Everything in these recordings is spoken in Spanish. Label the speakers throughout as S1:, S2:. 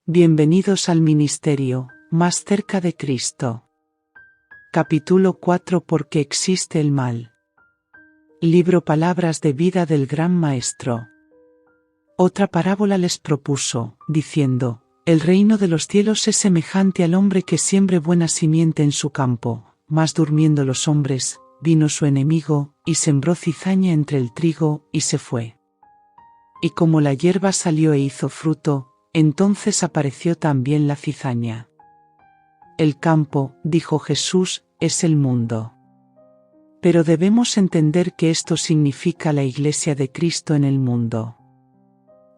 S1: Bienvenidos al ministerio, más cerca de Cristo. Capítulo 4. ¿Por qué existe el mal? Libro Palabras de vida del Gran Maestro. Otra parábola les propuso, diciendo: El reino de los cielos es semejante al hombre que siembre buena simiente en su campo, mas durmiendo los hombres, vino su enemigo, y sembró cizaña entre el trigo, y se fue. Y como la hierba salió e hizo fruto, entonces apareció también la cizaña. El campo, dijo Jesús, es el mundo. Pero debemos entender que esto significa la Iglesia de Cristo en el mundo.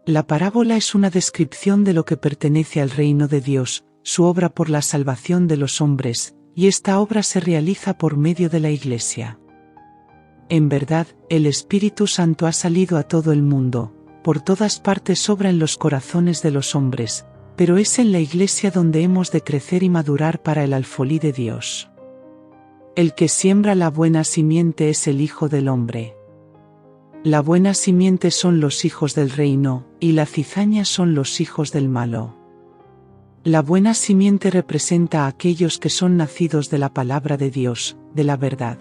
S1: La parábola es una descripción de lo que pertenece al reino de Dios, su obra por la salvación de los hombres, y esta obra se realiza por medio de la Iglesia. En verdad, el Espíritu Santo ha salido a todo el mundo, por todas partes obra en los corazones de los hombres, pero es en la Iglesia donde hemos de crecer y madurar para el alfolí de Dios. El que siembra la buena simiente es el Hijo del Hombre. La buena simiente son los hijos del reino, y la cizaña son los hijos del malo. La buena simiente representa a aquellos que son nacidos de la palabra de Dios, de la verdad.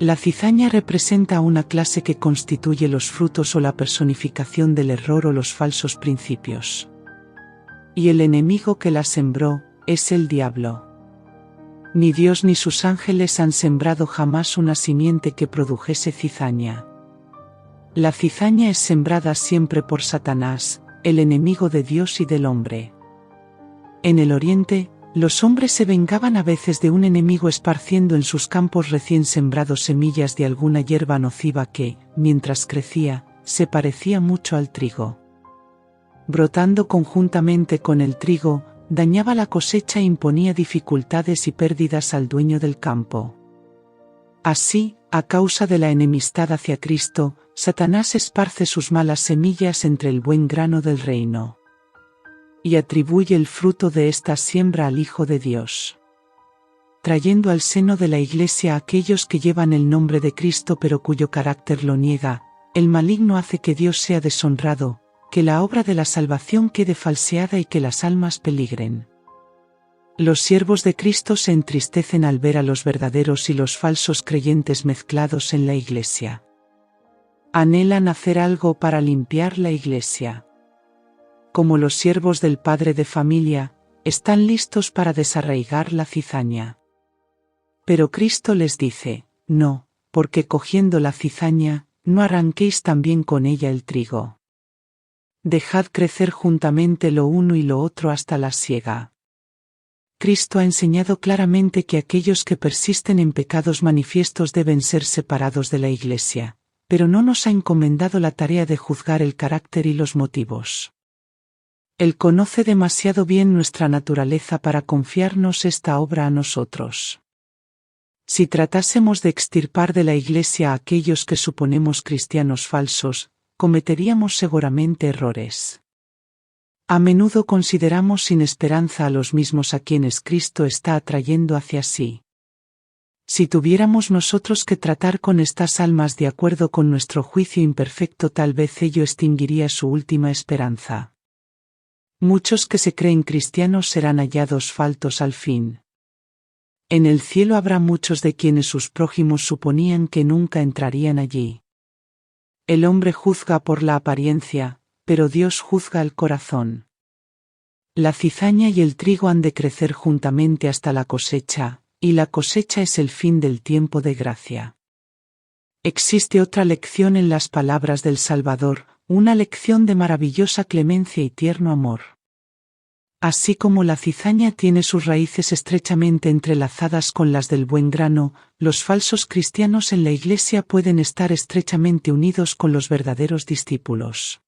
S1: La cizaña representa a una clase que constituye los frutos o la personificación del error o los falsos principios. Y el enemigo que la sembró es el diablo. Ni Dios ni sus ángeles han sembrado jamás una simiente que produjese cizaña. La cizaña es sembrada siempre por Satanás, el enemigo de Dios y del hombre. En el Oriente, los hombres se vengaban a veces de un enemigo esparciendo en sus campos recién sembrados semillas de alguna hierba nociva que, mientras crecía, se parecía mucho al trigo. Brotando conjuntamente con el trigo, dañaba la cosecha e imponía dificultades y pérdidas al dueño del campo. Así, a causa de la enemistad hacia Cristo, Satanás esparce sus malas semillas entre el buen grano del reino. Y atribuye el fruto de esta siembra al Hijo de Dios, trayendo al seno de la Iglesia a aquellos que llevan el nombre de Cristo pero cuyo carácter lo niega. El maligno hace que Dios sea deshonrado, que la obra de la salvación quede falseada y que las almas peligren. Los siervos de Cristo se entristecen al ver a los verdaderos y los falsos creyentes mezclados en la Iglesia. Anhelan hacer algo para limpiar la Iglesia. Como los siervos del padre de familia, están listos para desarraigar la cizaña. Pero Cristo les dice: no, porque cogiendo la cizaña, no arranquéis también con ella el trigo. Dejad crecer juntamente lo uno y lo otro hasta la siega. Cristo ha enseñado claramente que aquellos que persisten en pecados manifiestos deben ser separados de la Iglesia, pero no nos ha encomendado la tarea de juzgar el carácter y los motivos. Él conoce demasiado bien nuestra naturaleza para confiarnos esta obra a nosotros. Si tratásemos de extirpar de la Iglesia a aquellos que suponemos cristianos falsos, cometeríamos seguramente errores. A menudo consideramos sin esperanza a los mismos a quienes Cristo está atrayendo hacia sí. Si tuviéramos nosotros que tratar con estas almas de acuerdo con nuestro juicio imperfecto, tal vez ello extinguiría su última esperanza. Muchos que se creen cristianos serán hallados faltos al fin. En el cielo habrá muchos de quienes sus prójimos suponían que nunca entrarían allí. El hombre juzga por la apariencia, pero Dios juzga el corazón. La cizaña y el trigo han de crecer juntamente hasta la cosecha, y la cosecha es el fin del tiempo de gracia. Existe otra lección en las palabras del Salvador, una lección de maravillosa clemencia y tierno amor. Así como la cizaña tiene sus raíces estrechamente entrelazadas con las del buen grano, los falsos cristianos en la Iglesia pueden estar estrechamente unidos con los verdaderos discípulos.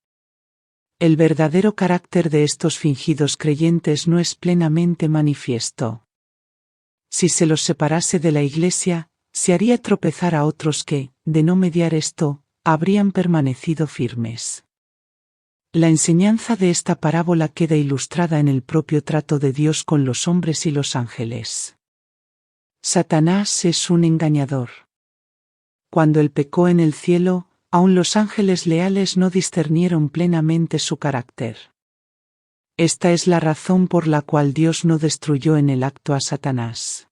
S1: El verdadero carácter de estos fingidos creyentes no es plenamente manifiesto. Si se los separase de la Iglesia, se haría tropezar a otros que, de no mediar esto, habrían permanecido firmes. La enseñanza de esta parábola queda ilustrada en el propio trato de Dios con los hombres y los ángeles. Satanás es un engañador. Cuando él pecó en el cielo, aun los ángeles leales no discernieron plenamente su carácter. Esta es la razón por la cual Dios no destruyó en el acto a Satanás.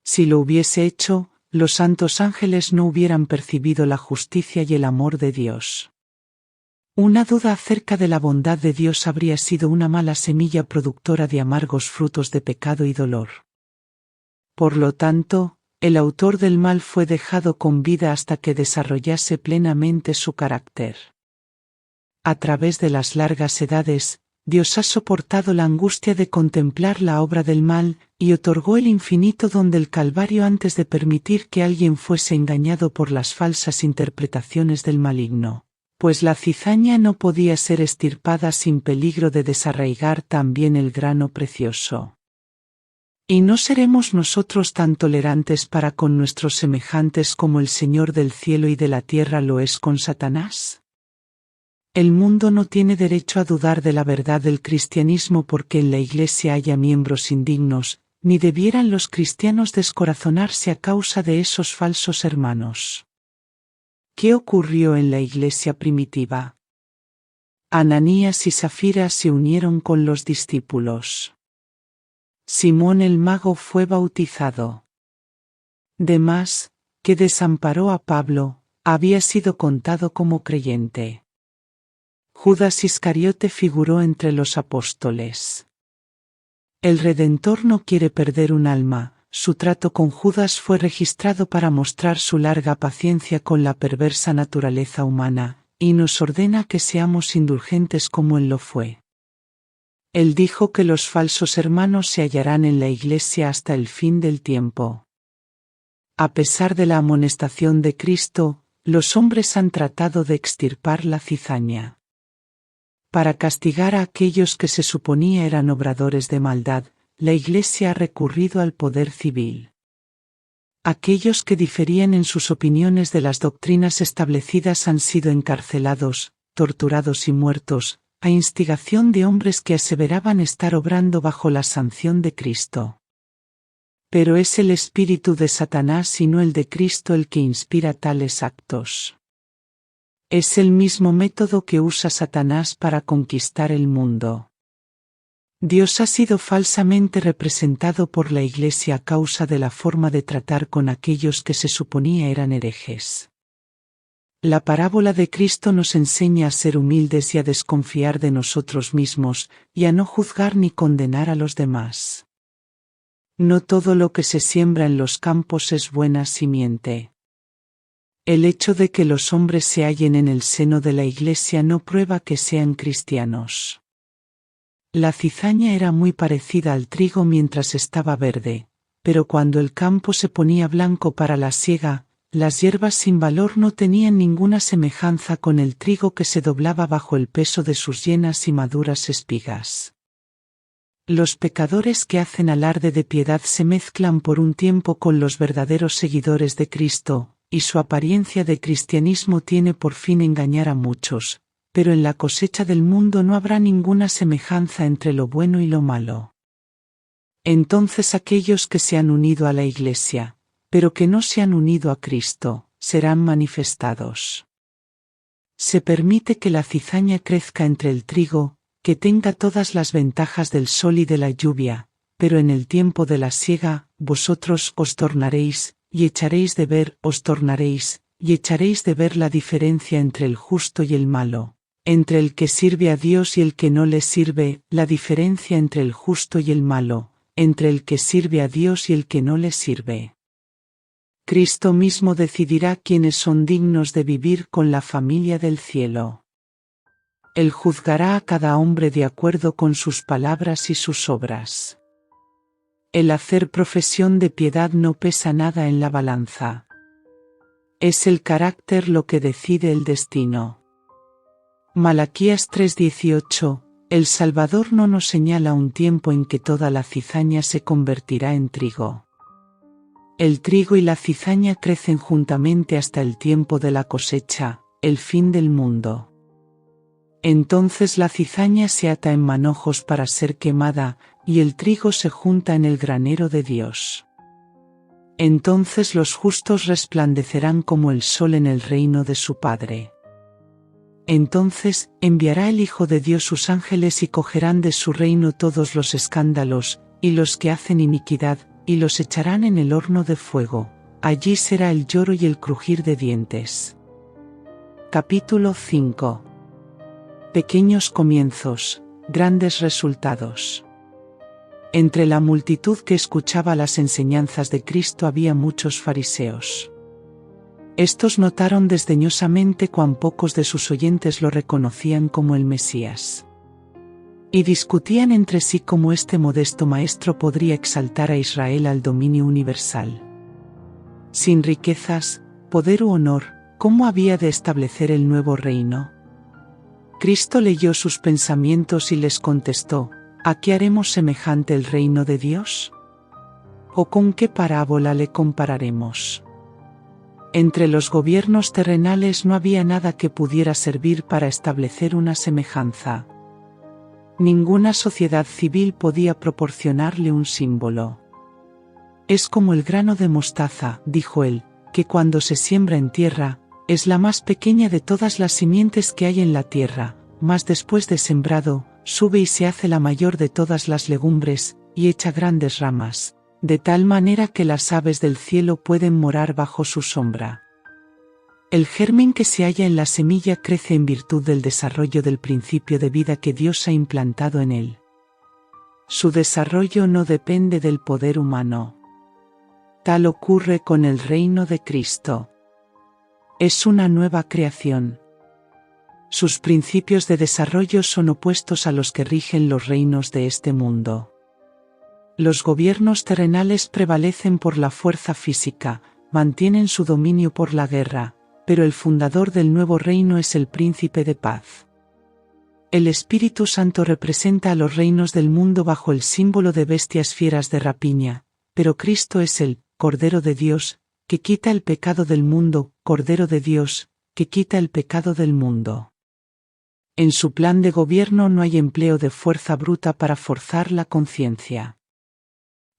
S1: Si lo hubiese hecho, los santos ángeles no hubieran percibido la justicia y el amor de Dios. Una duda acerca de la bondad de Dios habría sido una mala semilla productora de amargos frutos de pecado y dolor. Por lo tanto, el autor del mal fue dejado con vida hasta que desarrollase plenamente su carácter. A través de las largas edades, Dios ha soportado la angustia de contemplar la obra del mal, y otorgó el infinito don del Calvario antes de permitir que alguien fuese engañado por las falsas interpretaciones del maligno, pues la cizaña no podía ser estirpada sin peligro de desarraigar también el grano precioso. ¿Y no seremos nosotros tan tolerantes para con nuestros semejantes como el Señor del cielo y de la tierra lo es con Satanás? El mundo no tiene derecho a dudar de la verdad del cristianismo porque en la Iglesia haya miembros indignos, ni debieran los cristianos descorazonarse a causa de esos falsos hermanos. ¿Qué ocurrió en la Iglesia primitiva? Ananías y Safira se unieron con los discípulos. Simón el mago fue bautizado. Demas, que desamparó a Pablo, había sido contado como creyente. Judas Iscariote figuró entre los apóstoles. El Redentor no quiere perder un alma. Su trato con Judas fue registrado para mostrar su larga paciencia con la perversa naturaleza humana, y nos ordena que seamos indulgentes como él lo fue. Él dijo que los falsos hermanos se hallarán en la Iglesia hasta el fin del tiempo. A pesar de la amonestación de Cristo, los hombres han tratado de extirpar la cizaña. Para castigar a aquellos que se suponía eran obradores de maldad, la Iglesia ha recurrido al poder civil. Aquellos que diferían en sus opiniones de las doctrinas establecidas han sido encarcelados, torturados y muertos, a instigación de hombres que aseveraban estar obrando bajo la sanción de Cristo. Pero es el espíritu de Satanás y no el de Cristo el que inspira tales actos. Es el mismo método que usa Satanás para conquistar el mundo. Dios ha sido falsamente representado por la Iglesia a causa de la forma de tratar con aquellos que se suponía eran herejes. La parábola de Cristo nos enseña a ser humildes y a desconfiar de nosotros mismos, y a no juzgar ni condenar a los demás. No todo lo que se siembra en los campos es buena simiente. El hecho de que los hombres se hallen en el seno de la Iglesia no prueba que sean cristianos. La cizaña era muy parecida al trigo mientras estaba verde, pero cuando el campo se ponía blanco para la siega, las hierbas sin valor no tenían ninguna semejanza con el trigo que se doblaba bajo el peso de sus llenas y maduras espigas. Los pecadores que hacen alarde de piedad se mezclan por un tiempo con los verdaderos seguidores de Cristo, y su apariencia de cristianismo tiene por fin engañar a muchos, pero en la cosecha del mundo no habrá ninguna semejanza entre lo bueno y lo malo. Entonces aquellos que se han unido a la Iglesia, pero que no se han unido a Cristo, serán manifestados. Se permite que la cizaña crezca entre el trigo, que tenga todas las ventajas del sol y de la lluvia, pero en el tiempo de la siega, vosotros os tornaréis, y echaréis de ver, os tornaréis, y echaréis de ver la diferencia entre el justo y el malo, entre el que sirve a Dios y el que no le sirve, la diferencia entre el justo y el malo, entre el que sirve a Dios y el que no le sirve. Cristo mismo decidirá quiénes son dignos de vivir con la familia del cielo. Él juzgará a cada hombre de acuerdo con sus palabras y sus obras. El hacer profesión de piedad no pesa nada en la balanza. Es el carácter lo que decide el destino. Malaquías 3:18, el Salvador no nos señala un tiempo en que toda la cizaña se convertirá en trigo. El trigo y la cizaña crecen juntamente hasta el tiempo de la cosecha, el fin del mundo. Entonces la cizaña se ata en manojos para ser quemada, y el trigo se junta en el granero de Dios. Entonces los justos resplandecerán como el sol en el reino de su Padre. Entonces enviará el Hijo de Dios sus ángeles y cogerán de su reino todos los escándalos, y los que hacen iniquidad, y los echarán en el horno de fuego. Allí será el lloro y el crujir de dientes. Capítulo 5. Pequeños comienzos, grandes resultados. Entre la multitud que escuchaba las enseñanzas de Cristo había muchos fariseos. Estos notaron desdeñosamente cuán pocos de sus oyentes lo reconocían como el Mesías. Y discutían entre sí cómo este modesto maestro podría exaltar a Israel al dominio universal. Sin riquezas, poder u honor, ¿cómo había de establecer el nuevo reino? Cristo leyó sus pensamientos y les contestó: ¿a qué haremos semejante el reino de Dios? ¿O con qué parábola le compararemos? Entre los gobiernos terrenales no había nada que pudiera servir para establecer una semejanza. Ninguna sociedad civil podía proporcionarle un símbolo. Es como el grano de mostaza, dijo él, que cuando se siembra en tierra, es la más pequeña de todas las simientes que hay en la tierra, mas después de sembrado, sube y se hace la mayor de todas las legumbres, y echa grandes ramas, de tal manera que las aves del cielo pueden morar bajo su sombra. El germen que se halla en la semilla crece en virtud del desarrollo del principio de vida que Dios ha implantado en él. Su desarrollo no depende del poder humano. Tal ocurre con el reino de Cristo. Es una nueva creación. Sus principios de desarrollo son opuestos a los que rigen los reinos de este mundo. Los gobiernos terrenales prevalecen por la fuerza física, mantienen su dominio por la guerra, pero el fundador del nuevo reino es el príncipe de paz. El Espíritu Santo representa a los reinos del mundo bajo el símbolo de bestias fieras de rapiña, pero Cristo es el Cordero de Dios, que quita el pecado del mundo, Cordero de Dios, que quita el pecado del mundo. En su plan de gobierno no hay empleo de fuerza bruta para forzar la conciencia.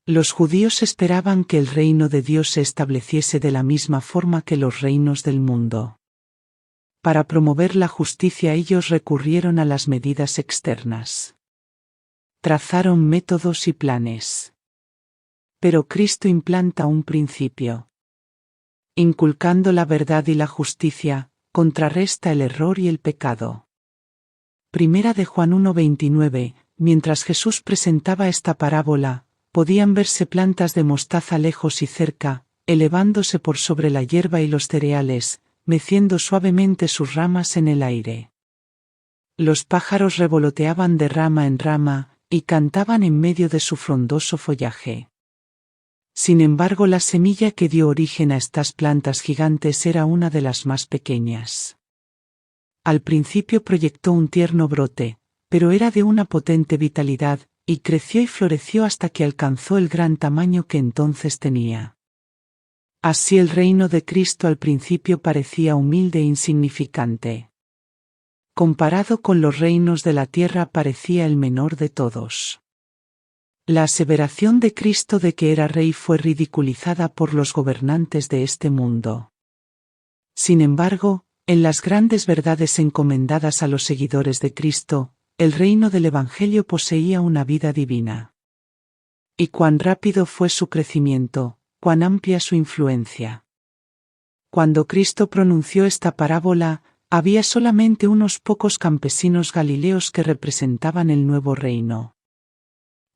S1: Los judíos esperaban que el reino de Dios se estableciese de la misma forma que los reinos del mundo. Para promover la justicia ellos recurrieron a las medidas externas. Trazaron métodos y planes. Pero Cristo implanta un principio. Inculcando la verdad y la justicia, contrarresta el error y el pecado. Primera de Juan 1:29, mientras Jesús presentaba esta parábola, podían verse plantas de mostaza lejos y cerca, elevándose por sobre la hierba y los cereales, meciendo suavemente sus ramas en el aire. Los pájaros revoloteaban de rama en rama, y cantaban en medio de su frondoso follaje. Sin embargo, la semilla que dio origen a estas plantas gigantes era una de las más pequeñas. Al principio proyectó un tierno brote, pero era de una potente vitalidad, y creció y floreció hasta que alcanzó el gran tamaño que entonces tenía. Así el reino de Cristo al principio parecía humilde e insignificante. Comparado con los reinos de la tierra parecía el menor de todos. La aseveración de Cristo de que era rey fue ridiculizada por los gobernantes de este mundo. Sin embargo, en las grandes verdades encomendadas a los seguidores de Cristo, el reino del Evangelio poseía una vida divina. Y cuán rápido fue su crecimiento, cuán amplia su influencia. Cuando Cristo pronunció esta parábola, había solamente unos pocos campesinos galileos que representaban el nuevo reino.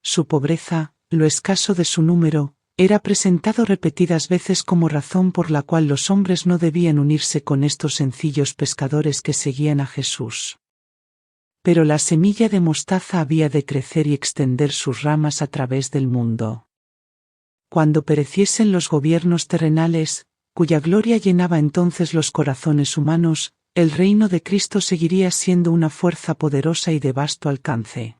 S1: Su pobreza, lo escaso de su número, era presentado repetidas veces como razón por la cual los hombres no debían unirse con estos sencillos pescadores que seguían a Jesús. Pero la semilla de mostaza había de crecer y extender sus ramas a través del mundo. Cuando pereciesen los gobiernos terrenales, cuya gloria llenaba entonces los corazones humanos, el reino de Cristo seguiría siendo una fuerza poderosa y de vasto alcance.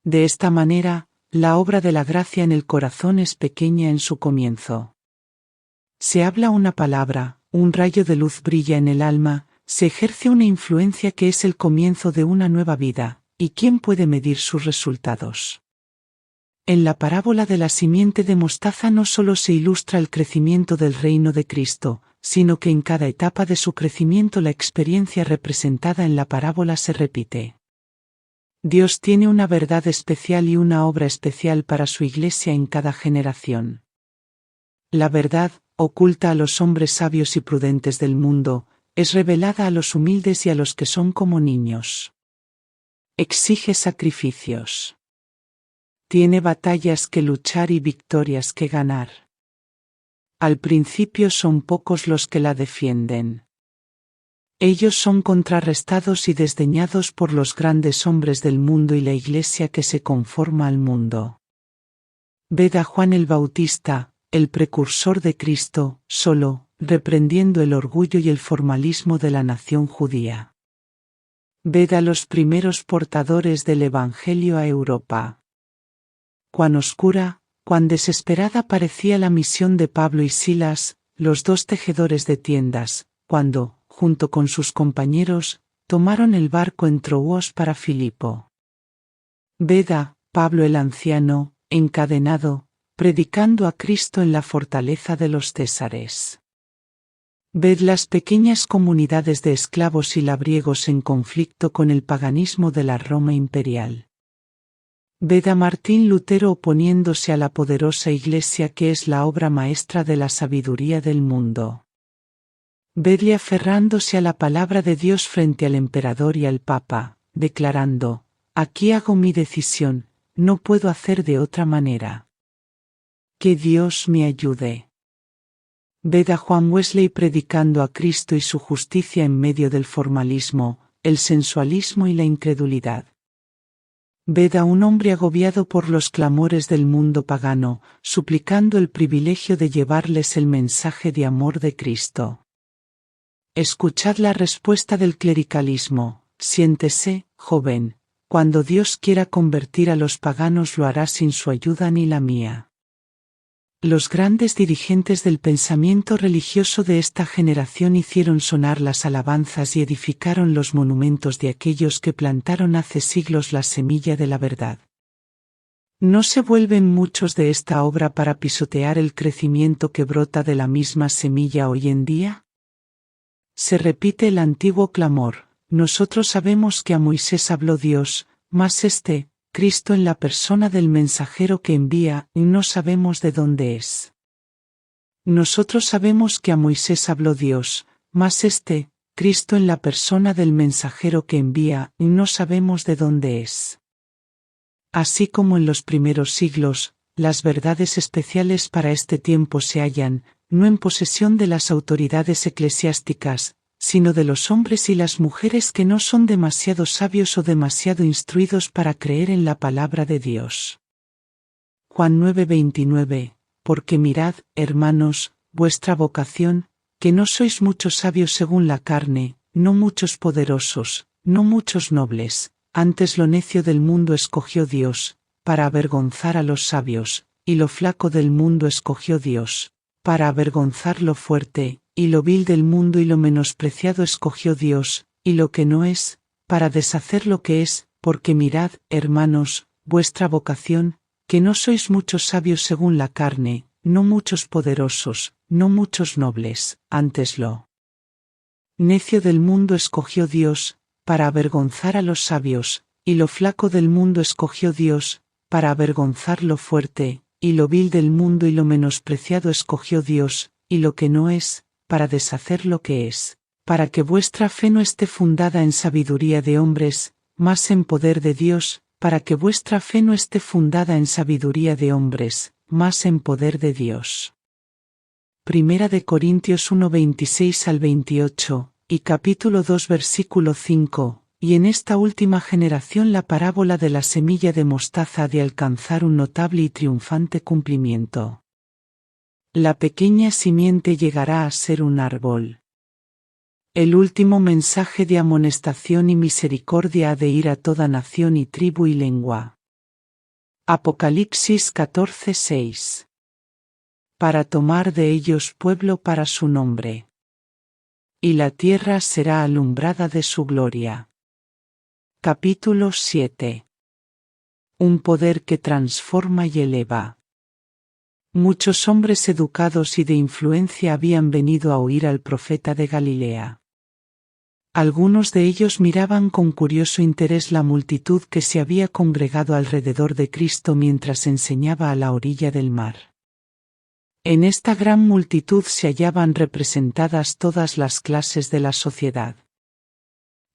S1: De esta manera, la obra de la gracia en el corazón es pequeña en su comienzo. Se habla una palabra, un rayo de luz brilla en el alma, se ejerce una influencia que es el comienzo de una nueva vida, ¿y quién puede medir sus resultados? En la parábola de la simiente de mostaza no solo se ilustra el crecimiento del reino de Cristo, sino que en cada etapa de su crecimiento la experiencia representada en la parábola se repite. Dios tiene una verdad especial y una obra especial para su Iglesia en cada generación. La verdad, oculta a los hombres sabios y prudentes del mundo, es revelada a los humildes y a los que son como niños. Exige sacrificios. Tiene batallas que luchar y victorias que ganar. Al principio son pocos los que la defienden. Ellos son contrarrestados y desdeñados por los grandes hombres del mundo y la Iglesia que se conforma al mundo. Ved a Juan el Bautista, el precursor de Cristo, solo, reprendiendo el orgullo y el formalismo de la nación judía. Ved a los primeros portadores del Evangelio a Europa. Cuán oscura, cuán desesperada parecía la misión de Pablo y Silas, los dos tejedores de tiendas, cuando, junto con sus compañeros, tomaron el barco en Troas para Filipo. Ved a Pablo el anciano, encadenado, predicando a Cristo en la fortaleza de los Césares. Ved las pequeñas comunidades de esclavos y labriegos en conflicto con el paganismo de la Roma imperial. Ved a Martín Lutero oponiéndose a la poderosa Iglesia que es la obra maestra de la sabiduría del mundo. Vedle aferrándose a la palabra de Dios frente al emperador y al papa, declarando: «Aquí hago mi decisión, no puedo hacer de otra manera. Que Dios me ayude». Ved a Juan Wesley predicando a Cristo y su justicia en medio del formalismo, el sensualismo y la incredulidad. Ved a un hombre agobiado por los clamores del mundo pagano, suplicando el privilegio de llevarles el mensaje de amor de Cristo. Escuchad la respuesta del clericalismo: siéntese, joven, cuando Dios quiera convertir a los paganos lo hará sin su ayuda ni la mía. Los grandes dirigentes del pensamiento religioso de esta generación hicieron sonar las alabanzas y edificaron los monumentos de aquellos que plantaron hace siglos la semilla de la verdad. ¿No se vuelven muchos de esta obra para pisotear el crecimiento que brota de la misma semilla hoy en día? Se repite el antiguo clamor: nosotros sabemos que a Moisés habló Dios, mas Cristo en la persona del mensajero que envía, no sabemos de dónde es. Nosotros sabemos que a Moisés habló Dios, mas Cristo en la persona del mensajero que envía, no sabemos de dónde es. Así como en los primeros siglos, las verdades especiales para este tiempo se hallan, no en posesión de las autoridades eclesiásticas, sino de los hombres y las mujeres que no son demasiado sabios o demasiado instruidos para creer en la palabra de Dios. Juan 9:29, porque mirad, hermanos, vuestra vocación, que no sois muchos sabios según la carne, no muchos poderosos, no muchos nobles, antes lo necio del mundo escogió Dios, para avergonzar a los sabios, y lo flaco del mundo escogió Dios, para avergonzar lo fuerte, y lo vil del mundo y lo menospreciado escogió Dios, y lo que no es, para deshacer lo que es, porque mirad, hermanos, vuestra vocación, que no sois muchos sabios según la carne, no muchos poderosos, no muchos nobles, antes lo necio del mundo escogió Dios, para avergonzar a los sabios, y lo flaco del mundo escogió Dios, para avergonzar lo fuerte, y lo vil del mundo y lo menospreciado escogió Dios, y lo que no es, para deshacer lo que es, para que vuestra fe no esté fundada en sabiduría de hombres, mas en poder de Dios, para que vuestra fe no esté fundada en sabiduría de hombres, mas en poder de Dios. Primera de Corintios 1:26 al 28, y capítulo 2 versículo 5, y en esta última generación la parábola de la semilla de mostaza ha de alcanzar un notable y triunfante cumplimiento. La pequeña simiente llegará a ser un árbol. El último mensaje de amonestación y misericordia ha de ir a toda nación y tribu y lengua. Apocalipsis 14:6. Para tomar de ellos pueblo para su nombre. Y la tierra será alumbrada de su gloria. Capítulo 7. Un poder que transforma y eleva. Muchos hombres educados y de influencia habían venido a oír al profeta de Galilea. Algunos de ellos miraban con curioso interés la multitud que se había congregado alrededor de Cristo mientras enseñaba a la orilla del mar. En esta gran multitud se hallaban representadas todas las clases de la sociedad.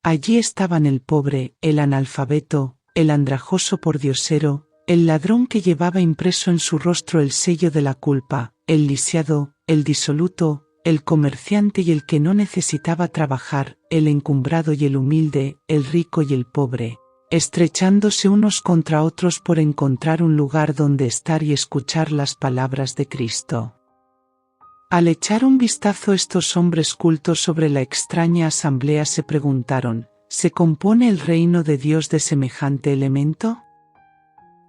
S1: Allí estaban el pobre, el analfabeto, el andrajoso pordiosero, el ladrón que llevaba impreso en su rostro el sello de la culpa, el lisiado, el disoluto, el comerciante y el que no necesitaba trabajar, el encumbrado y el humilde, el rico y el pobre, estrechándose unos contra otros por encontrar un lugar donde estar y escuchar las palabras de Cristo. Al echar un vistazo estos hombres cultos sobre la extraña asamblea se preguntaron, ¿se compone el reino de Dios de semejante elemento?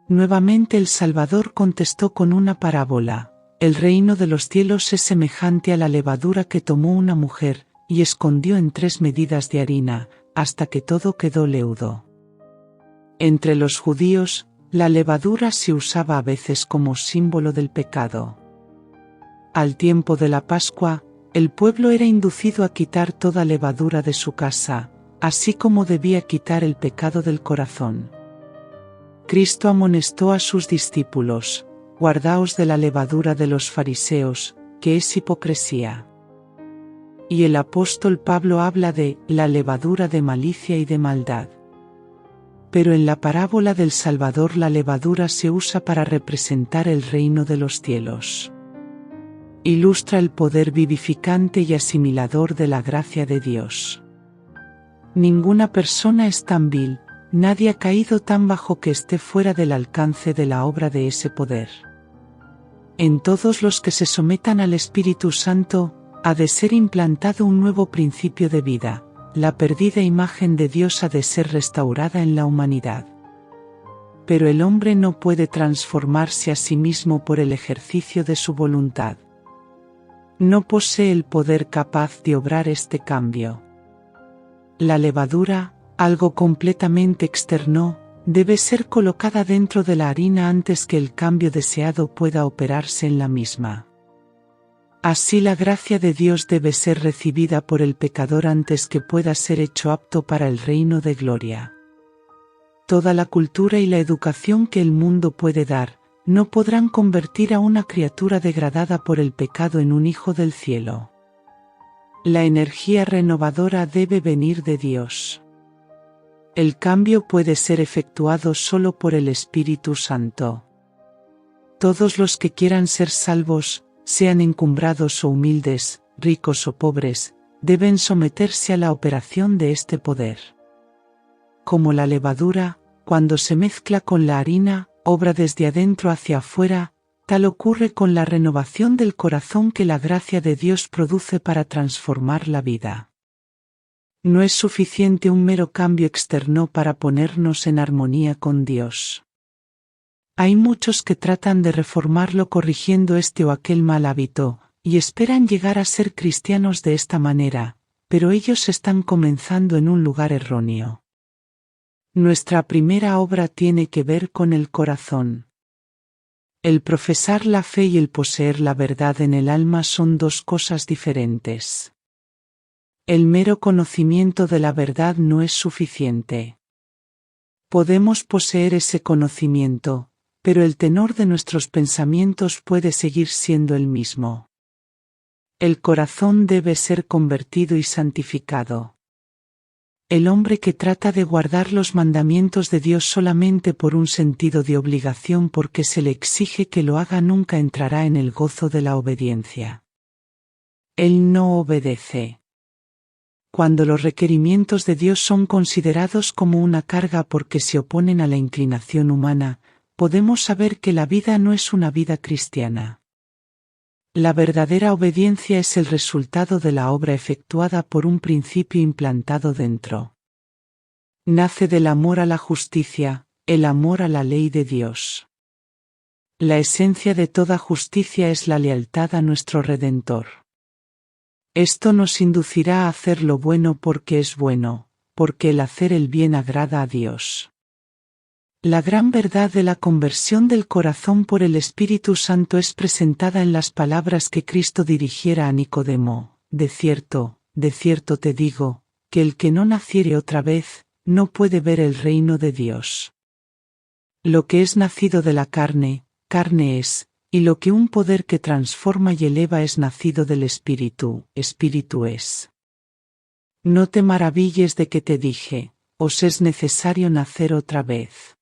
S1: Nuevamente el Salvador contestó con una parábola. El reino de los cielos es semejante a la levadura que tomó una mujer, y escondió en 3 medidas de harina, hasta que todo quedó leudo. Entre los judíos, la levadura se usaba a veces como símbolo del pecado. Al tiempo de la Pascua, el pueblo era inducido a quitar toda levadura de su casa, así como debía quitar el pecado del corazón. Cristo amonestó a sus discípulos: guardaos de la levadura de los fariseos, que es hipocresía. Y el apóstol Pablo habla de la levadura de malicia y de maldad. Pero en la parábola del Salvador la levadura se usa para representar el reino de los cielos. Ilustra el poder vivificante y asimilador de la gracia de Dios. Ninguna persona es tan vil, nadie ha caído tan bajo que esté fuera del alcance de la obra de ese poder. En todos los que se sometan al Espíritu Santo, ha de ser implantado un nuevo principio de vida, la perdida imagen de Dios ha de ser restaurada en la humanidad. Pero el hombre no puede transformarse a sí mismo por el ejercicio de su voluntad. No posee el poder capaz de obrar este cambio. La levadura, algo completamente externo, debe ser colocada dentro de la harina antes que el cambio deseado pueda operarse en la misma. Así la gracia de Dios debe ser recibida por el pecador antes que pueda ser hecho apto para el reino de gloria. Toda la cultura y la educación que el mundo puede dar, no podrán convertir a una criatura degradada por el pecado en un hijo del cielo. La energía renovadora debe venir de Dios. El cambio puede ser efectuado solo por el Espíritu Santo. Todos los que quieran ser salvos, sean encumbrados o humildes, ricos o pobres, deben someterse a la operación de este poder. Como la levadura, cuando se mezcla con la harina, obra desde adentro hacia afuera, tal ocurre con la renovación del corazón que la gracia de Dios produce para transformar la vida. No es suficiente un mero cambio externo para ponernos en armonía con Dios. Hay muchos que tratan de reformarlo corrigiendo este o aquel mal hábito, y esperan llegar a ser cristianos de esta manera, pero ellos están comenzando en un lugar erróneo. Nuestra primera obra tiene que ver con el corazón. El profesar la fe y el poseer la verdad en el alma son 2 cosas diferentes. El mero conocimiento de la verdad no es suficiente. Podemos poseer ese conocimiento, pero el tenor de nuestros pensamientos puede seguir siendo el mismo. El corazón debe ser convertido y santificado. El hombre que trata de guardar los mandamientos de Dios solamente por un sentido de obligación porque se le exige que lo haga nunca entrará en el gozo de la obediencia. Él no obedece. Cuando los requerimientos de Dios son considerados como una carga porque se oponen a la inclinación humana, podemos saber que la vida no es una vida cristiana. La verdadera obediencia es el resultado de la obra efectuada por un principio implantado dentro. Nace del amor a la justicia, el amor a la ley de Dios. La esencia de toda justicia es la lealtad a nuestro Redentor. Esto nos inducirá a hacer lo bueno porque es bueno, porque el hacer el bien agrada a Dios. La gran verdad de la conversión del corazón por el Espíritu Santo es presentada en las palabras que Cristo dirigiera a Nicodemo: de cierto te digo, que el que no naciere otra vez, no puede ver el reino de Dios. Lo que es nacido de la carne, carne es, y lo que un poder que transforma y eleva es nacido del Espíritu, espíritu es. No te maravilles de que te dije: os es necesario nacer otra vez.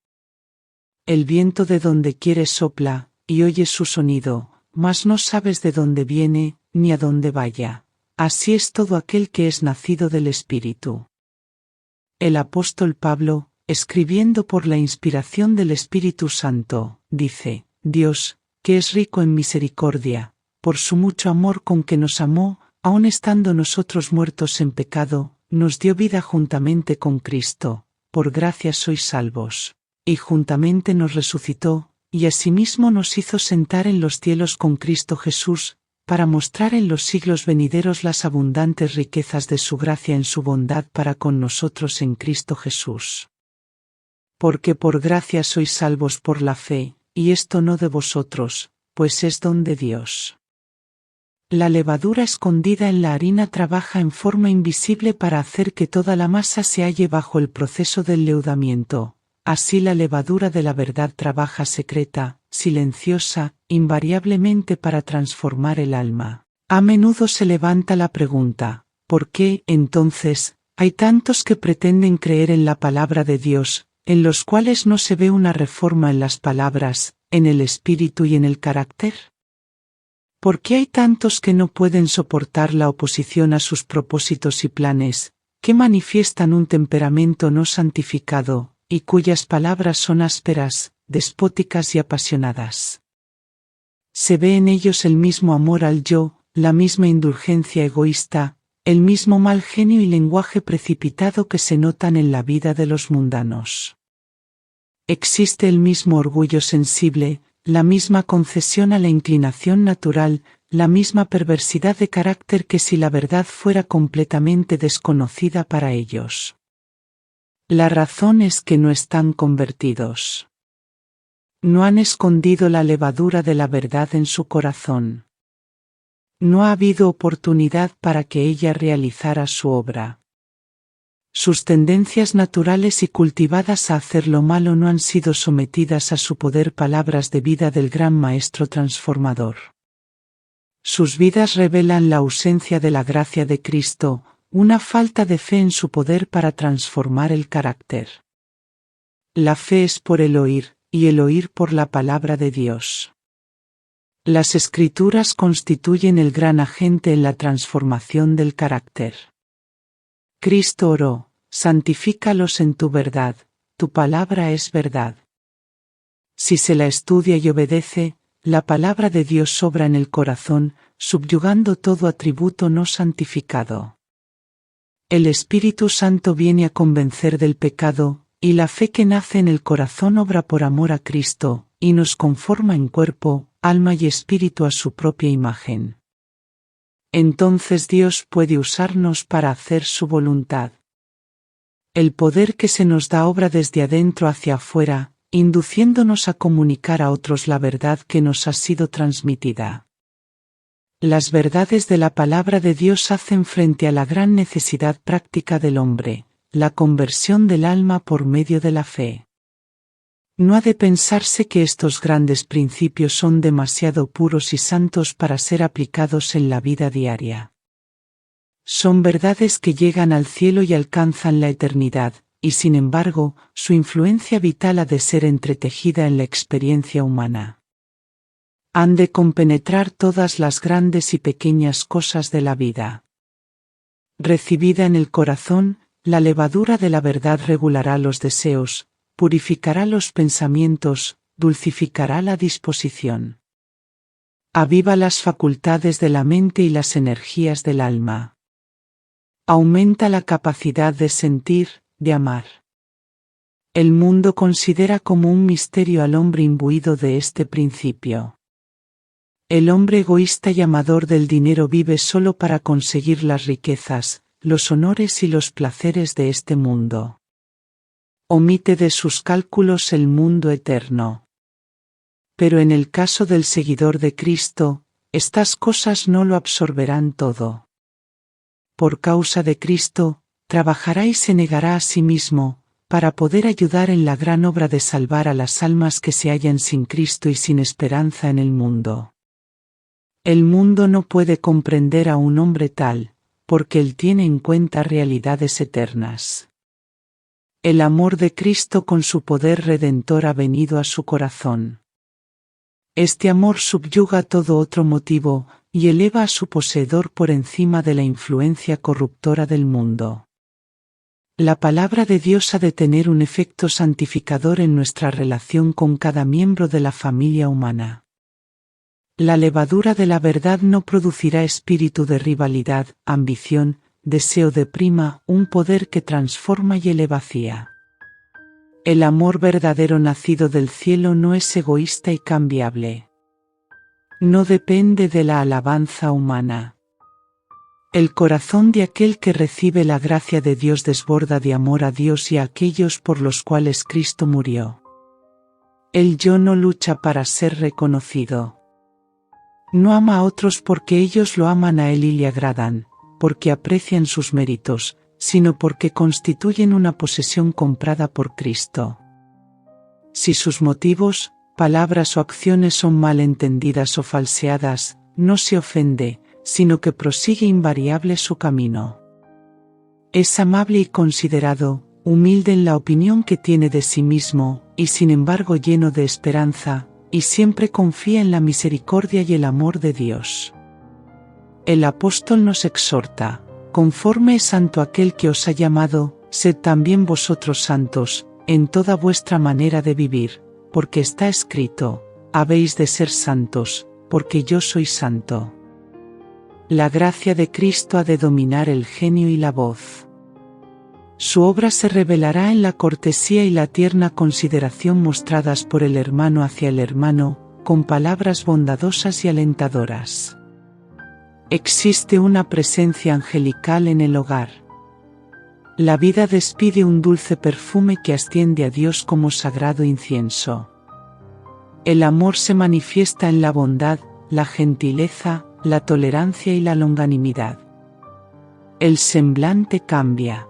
S1: El viento de donde quiere sopla, y oyes su sonido, mas no sabes de dónde viene, ni a dónde vaya. Así es todo aquel que es nacido del Espíritu. El apóstol Pablo, escribiendo por la inspiración del Espíritu Santo, dice: Dios, que es rico en misericordia, por su mucho amor con que nos amó, aun estando nosotros muertos en pecado, nos dio vida juntamente con Cristo, por gracia sois salvos. Y juntamente nos resucitó, y asimismo nos hizo sentar en los cielos con Cristo Jesús, para mostrar en los siglos venideros las abundantes riquezas de su gracia en su bondad para con nosotros en Cristo Jesús. Porque por gracia sois salvos por la fe, y esto no de vosotros, pues es don de Dios. La levadura escondida en la harina trabaja en forma invisible para hacer que toda la masa se halle bajo el proceso del leudamiento. Así la levadura de la verdad trabaja secreta, silenciosa, invariablemente para transformar el alma. A menudo se levanta la pregunta: ¿por qué, entonces, hay tantos que pretenden creer en la palabra de Dios, en los cuales no se ve una reforma en las palabras, en el espíritu y en el carácter? ¿Por qué hay tantos que no pueden soportar la oposición a sus propósitos y planes, que manifiestan un temperamento no santificado, y cuyas palabras son ásperas, despóticas y apasionadas? Se ve en ellos el mismo amor al yo, la misma indulgencia egoísta, el mismo mal genio y lenguaje precipitado que se notan en la vida de los mundanos. Existe el mismo orgullo sensible, la misma concesión a la inclinación natural, la misma perversidad de carácter que si la verdad fuera completamente desconocida para ellos. La razón es que no están convertidos. No han escondido la levadura de la verdad en su corazón. No ha habido oportunidad para que ella realizara su obra. Sus tendencias naturales y cultivadas a hacer lo malo no han sido sometidas a su poder, palabras de vida del gran Maestro transformador. Sus vidas revelan la ausencia de la gracia de Cristo, una falta de fe en su poder para transformar el carácter. La fe es por el oír, y el oír por la palabra de Dios. Las Escrituras constituyen el gran agente en la transformación del carácter. Cristo oró: santifícalos en tu verdad, tu palabra es verdad. Si se la estudia y obedece, la palabra de Dios obra en el corazón, subyugando todo atributo no santificado. El Espíritu Santo viene a convencer del pecado, y la fe que nace en el corazón obra por amor a Cristo, y nos conforma en cuerpo, alma y espíritu a su propia imagen. Entonces Dios puede usarnos para hacer su voluntad. El poder que se nos da obra desde adentro hacia afuera, induciéndonos a comunicar a otros la verdad que nos ha sido transmitida. Las verdades de la palabra de Dios hacen frente a la gran necesidad práctica del hombre, la conversión del alma por medio de la fe. No ha de pensarse que estos grandes principios son demasiado puros y santos para ser aplicados en la vida diaria. Son verdades que llegan al cielo y alcanzan la eternidad, y sin embargo, su influencia vital ha de ser entretejida en la experiencia humana. Han de compenetrar todas las grandes y pequeñas cosas de la vida. Recibida en el corazón, la levadura de la verdad regulará los deseos, purificará los pensamientos, dulcificará la disposición. Aviva las facultades de la mente y las energías del alma. Aumenta la capacidad de sentir, de amar. El mundo considera como un misterio al hombre imbuido de este principio. El hombre egoísta y amador del dinero vive solo para conseguir las riquezas, los honores y los placeres de este mundo. omite de sus cálculos el mundo eterno. Pero en el caso del seguidor de Cristo, estas cosas no lo absorberán todo. Por causa de Cristo, trabajará y se negará a sí mismo, para poder ayudar en la gran obra de salvar a las almas que se hallan sin Cristo y sin esperanza en el mundo. El mundo no puede comprender a un hombre tal, porque él tiene en cuenta realidades eternas. El amor de Cristo con su poder redentor ha venido a su corazón. Este amor subyuga todo otro motivo y eleva a su poseedor por encima de la influencia corruptora del mundo. La palabra de Dios ha de tener un efecto santificador en nuestra relación con cada miembro de la familia humana. La levadura de la verdad no producirá espíritu de rivalidad, ambición, deseo de prima, un poder que transforma y elevacía. El amor verdadero nacido del cielo no es egoísta y cambiable. No depende de la alabanza humana. El corazón de aquel que recibe la gracia de Dios desborda de amor a Dios y a aquellos por los cuales Cristo murió. El yo no lucha para ser reconocido. No ama a otros porque ellos lo aman a él y le agradan, porque aprecian sus méritos, sino porque constituyen una posesión comprada por Cristo. Si sus motivos, palabras o acciones son mal entendidas o falseadas, no se ofende, sino que prosigue invariable su camino. Es amable y considerado, humilde en la opinión que tiene de sí mismo, y sin embargo lleno de esperanza, y siempre confía en la misericordia y el amor de Dios. El apóstol nos exhorta: conforme es santo aquel que os ha llamado, sed también vosotros santos, en toda vuestra manera de vivir, porque está escrito: habéis de ser santos, porque yo soy santo. La gracia de Cristo ha de dominar el genio y la voz. Su obra se revelará en la cortesía y la tierna consideración mostradas por el hermano hacia el hermano, con palabras bondadosas y alentadoras. Existe una presencia angelical en el hogar. La vida despide un dulce perfume que asciende a Dios como sagrado incienso. El amor se manifiesta en la bondad, la gentileza, la tolerancia y la longanimidad. El semblante cambia.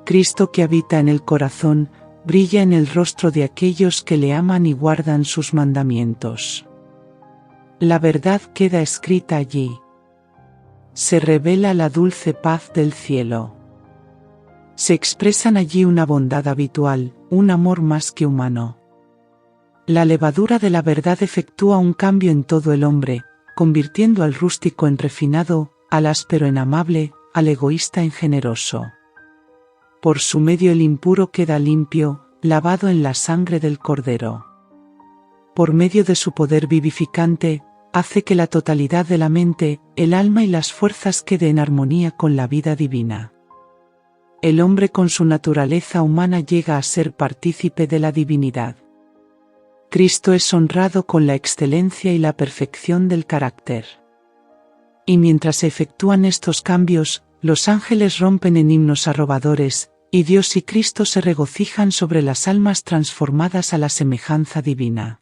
S1: Cristo que habita en el corazón, brilla en el rostro de aquellos que le aman y guardan sus mandamientos. La verdad queda escrita allí. Se revela la dulce paz del cielo. Se expresan allí una bondad habitual, un amor más que humano. La levadura de la verdad efectúa un cambio en todo el hombre, convirtiendo al rústico en refinado, al áspero en amable, al egoísta en generoso. Por su medio el impuro queda limpio, lavado en la sangre del Cordero. Por medio de su poder vivificante, hace que la totalidad de la mente, el alma y las fuerzas quede en armonía con la vida divina. El hombre con su naturaleza humana llega a ser partícipe de la divinidad. Cristo es honrado con la excelencia y la perfección del carácter. Y mientras se efectúan estos cambios, los ángeles rompen en himnos arrobadores, y Dios y Cristo se regocijan sobre las almas transformadas a la semejanza divina.